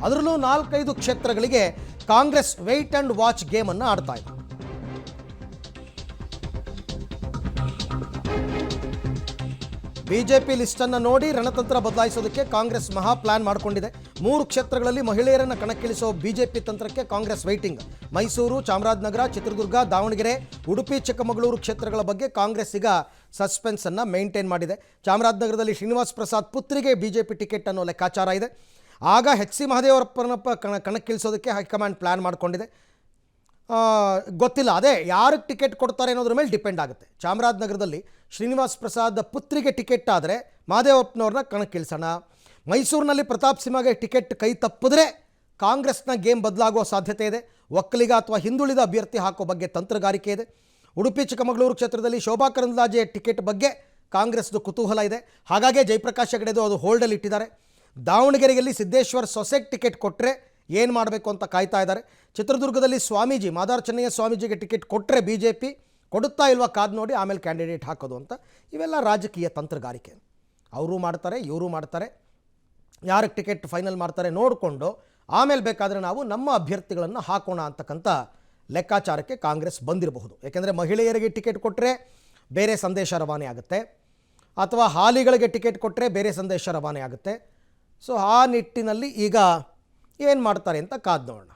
ಅದರಲ್ಲೂ 4-5 ಕ್ಷೇತ್ರಗಳಿಗೆ Congress weight and watch ಗೇಮನ್ನು ಆಡ್ತಾ ಇದೆ. ಬಿಜೆಪಿ ಲಿಸ್ಟನ್ನು ನೋಡಿ ರಣತಂತ್ರ ಬದಲಾಯಿಸೋದಕ್ಕೆ ಕಾಂಗ್ರೆಸ್ ಮಹಾ ಪ್ಲಾನ್ ಮಾಡಿಕೊಂಡಿದೆ. 3 ಕ್ಷೇತ್ರಗಳಲ್ಲಿ ಮಹಿಳೆಯರನ್ನು ಕಣಕ್ಕಿಳಿಸೋ ಬಿಜೆಪಿ ತಂತ್ರಕ್ಕೆ ಕಾಂಗ್ರೆಸ್ ವೈಟಿಂಗ್. ಮೈಸೂರು, ಚಾಮರಾಜನಗರ, ಚಿತ್ರದುರ್ಗ, ದಾವಣಗೆರೆ, ಉಡುಪಿ, ಚಿಕ್ಕಮಗಳೂರು ಕ್ಷೇತ್ರಗಳ ಬಗ್ಗೆ ಕಾಂಗ್ರೆಸ್ ಈಗ ಸಸ್ಪೆನ್ಸನ್ನು ಮೇಂಟೈನ್ ಮಾಡಿದೆ. ಚಾಮರಾಜನಗರದಲ್ಲಿ ಶ್ರೀನಿವಾಸ್ ಪ್ರಸಾದ್ ಪುತ್ರಿಗೆ ಬಿಜೆಪಿ ಟಿಕೆಟ್ ಅನ್ನೋ ಲೆಕ್ಕಾಚಾರ ಇದೆ. ಆಗ ಎಚ್ ಸಿ ಮಹದೇವರಪ್ಪನಪ್ಪ ಕಣಕ್ಕಿಳಿಸೋದಕ್ಕೆ ಹೈಕಮಾಂಡ್ ಪ್ಲಾನ್ ಮಾಡಿಕೊಂಡಿದೆ. ಗೊತ್ತಿಲ್ಲ, ಅದೇ ಯಾರಿಗೆ ಟಿಕೆಟ್ ಕೊಡ್ತಾರೆ ಅನ್ನೋದ್ರ ಮೇಲೆ ಡಿಪೆಂಡ್ ಆಗುತ್ತೆ. ಚಾಮರಾಜನಗರದಲ್ಲಿ ಶ್ರೀನಿವಾಸ್ ಪ್ರಸಾದ್ ಪುತ್ರಿಗೆ ಟಿಕೆಟ್ ಆದರೆ ಮಹದೇವಪ್ಪನವ್ರನ್ನ ಕಣಕ್ಕಿಳಿಸೋಣ. ಮೈಸೂರಿನಲ್ಲಿ ಪ್ರತಾಪ್ ಸಿಂಹಗೆ ಟಿಕೆಟ್ ಕೈ ತಪ್ಪಿದ್ರೆ ಕಾಂಗ್ರೆಸ್ನ ಗೇಮ್ ಬದಲಾಗುವ ಸಾಧ್ಯತೆ ಇದೆ. ಒಕ್ಕಲಿಗ ಅಥವಾ ಹಿಂದುಳಿದ ಅಭ್ಯರ್ಥಿ ಹಾಕೋ ಬಗ್ಗೆ ತಂತ್ರಗಾರಿಕೆ ಇದೆ. ಉಡುಪಿ ಚಿಕ್ಕಮಗಳೂರು ಕ್ಷೇತ್ರದಲ್ಲಿ ಶೋಭಾ ಕರಂದ್ಲಾಜೆ ಟಿಕೆಟ್ ಬಗ್ಗೆ ಕಾಂಗ್ರೆಸ್ದು ಕುತೂಹಲ ಇದೆ. ಹಾಗಾಗಿ ಜಯಪ್ರಕಾಶ್ ಹೆಗಡೆದು ಅದು ಹೋಲ್ಡಲ್ಲಿ ಇಟ್ಟಿದ್ದಾರೆ. ದಾವಣಗೆರೆಯಲ್ಲಿ ಸಿದ್ದೇಶ್ವರ್ ಸೊಸೆಗೆ ಟಿಕೆಟ್ ಕೊಟ್ಟರೆ ಏನು ಮಾಡಬೇಕು ಅಂತ ಕಾಯ್ತಾ ಇದ್ದಾರೆ. ಚಿತ್ರದುರ್ಗದಲ್ಲಿ ಸ್ವಾಮೀಜಿ ಮಾದಾರ್ ಚೆನ್ನಯ್ಯ ಸ್ವಾಮೀಜಿಗೆ ಟಿಕೆಟ್ ಕೊಟ್ಟರೆ ಬಿಜೆಪಿ ಕೊಡುತ್ತಾ ಇಲ್ವಾ ಕಾದು ನೋಡಿ ಆಮೇಲೆ ಕ್ಯಾಂಡಿಡೇಟ್ ಹಾಕೋದು ಅಂತ. ಇವೆಲ್ಲ ರಾಜಕೀಯ ತಂತ್ರಗಾರಿಕೆ. ಅವರು ಮಾಡ್ತಾರೆ, ಇವರು ಮಾಡ್ತಾರೆ. ಯಾರಿಗೆ ಟಿಕೆಟ್ ಫೈನಲ್ ಮಾಡ್ತಾರೆ ನೋಡಿಕೊಂಡು ಆಮೇಲೆ ಬೇಕಾದರೆ ನಾವು ನಮ್ಮ ಅಭ್ಯರ್ಥಿಗಳನ್ನು ಹಾಕೋಣ ಅಂತಕ್ಕಂಥ ಲೆಕ್ಕಾಚಾರಕ್ಕೆ ಕಾಂಗ್ರೆಸ್ ಬಂದಿರಬಹುದು. ಯಾಕೆಂದರೆ ಮಹಿಳೆಯರಿಗೆ ಟಿಕೆಟ್ ಕೊಟ್ಟರೆ ಬೇರೆ ಸಂದೇಶ ರವಾನೆ ಆಗುತ್ತೆ, ಅಥವಾ ಹಾಲಿಗಳಿಗೆ ಟಿಕೆಟ್ ಕೊಟ್ಟರೆ ಬೇರೆ ಸಂದೇಶ ರವಾನೆ ಆಗುತ್ತೆ. ಸೊ ಆ ನಿಟ್ಟಿನಲ್ಲಿ ಈಗ ಏನು ಮಾಡ್ತಾರೆ ಅಂತ ಕಾದು ನೋಡೋಣ.